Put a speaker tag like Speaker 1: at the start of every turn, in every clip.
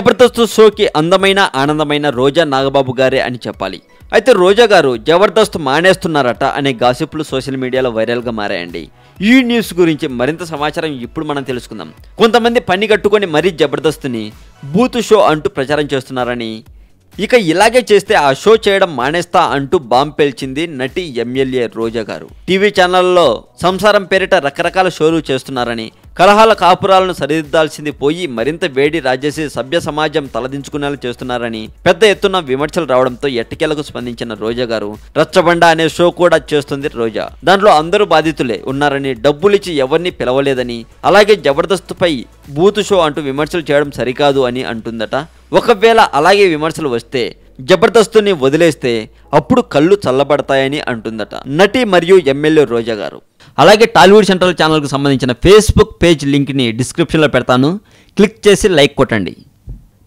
Speaker 1: జబర్దస్త్ షోకి అందమైన ఆనందమైన రోజా నాగబాబు గారే అని చెప్పాలి. అయితే రోజా గారు జబర్దస్త్ మానేస్తున్నారట అనే గాసిప్లు సోషల్ మీడియాలో వైరల్గా మారాయండి. ఈ న్యూస్ గురించి మరింత సమాచారం ఇప్పుడు మనం తెలుసుకుందాం. కొంతమంది పని కట్టుకొని మరీ జబర్దస్త్ని బూత్ షో అంటూ ప్రచారం చేస్తున్నారని, ఇక ఇలాగే చేస్తే ఆ షో చేయడం మానేస్తా అంటూ బాంబు పేల్చింది నటి ఎమ్మెల్యే రోజా గారు. టీవీ ఛానల్లో సంసారం పేరిట రకరకాల షోలు చేస్తున్నారని, కలహాల కాపురాలను సరిదిద్దాల్సింది పోయి మరింత వేడి రాజేసి సభ్య సమాజం తలదించుకునేలా చేస్తున్నారని పెద్ద ఎత్తున విమర్శలు రావడంతో ఎట్టకేలకు స్పందించిన రోజా గారు రచ్చబండ అనే షో కూడా చేస్తుంది రోజా. దాంట్లో అందరూ బాధితులే ఉన్నారని, డబ్బులిచ్చి ఎవరిని పిలవలేదని, అలాగే జబర్దస్త్ పై బూత్ షో అంటూ విమర్శలు చేయడం సరికాదు అని అంటుందట. ఒకవేళ అలాగే విమర్శలు వస్తే జబర్దస్తుని వదిలేస్తే అప్పుడు కళ్ళు చల్లబడతాయని అంటుందట నటి మరియు ఎమ్మెల్యే రోజా గారు. అలాగే టాలీవుడ్ సెంట్రల్ ఛానల్కు సంబంధించిన ఫేస్బుక్ పేజ్ లింక్ని డిస్క్రిప్షన్లో పెడతాను, క్లిక్ చేసి లైక్ కొట్టండి.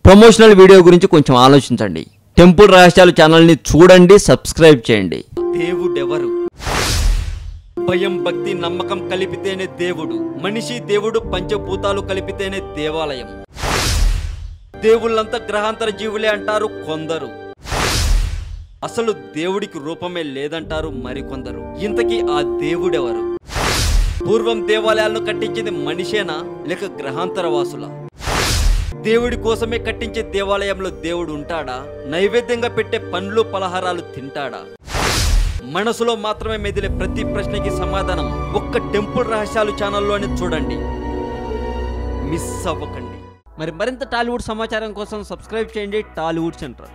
Speaker 1: ప్రమోషనల్ వీడియో గురించి కొంచెం ఆలోచించండి. టెంపుల్ రహస్యాలు ఛానల్ని చూడండి, సబ్స్క్రైబ్ చేయండి. దేవుడెవరు? భయం భక్తి నమ్మకం కలిపితేనే దేవుడు. మనిషి దేవుడు పంచభూతాలు కలిపితేనే దేవాలయం. దేవుళ్ళంతా గ్రహాంతర జీవులే అంటారు కొందరు, అసలు దేవుడికి రూపమే లేదంటారు మరికొందరు. ఇంతకీ ఆ దేవుడెవరు? పూర్వం దేవాలయాలను కట్టించింది మనిషేనా లేక గ్రహాంతర వాసులా? దేవుడి కోసమే కట్టించే దేవాలయంలో దేవుడు ఉంటాడా? నైవేద్యంగా పెట్టే పండ్లు పలహారాలు తింటాడా? మనసులో మాత్రమే మెదిలే ప్రతి ప్రశ్నకి సమాధానం ఒక్క టెంపుల్ రహస్యాలు ఛానల్లోనే చూడండి, మిస్ అవ్వకండి. మరింత టాలీవుడ్ సమాచారం కోసం సబ్స్క్రైబ్ చేయండి టాలీవుడ్ సెంటర్.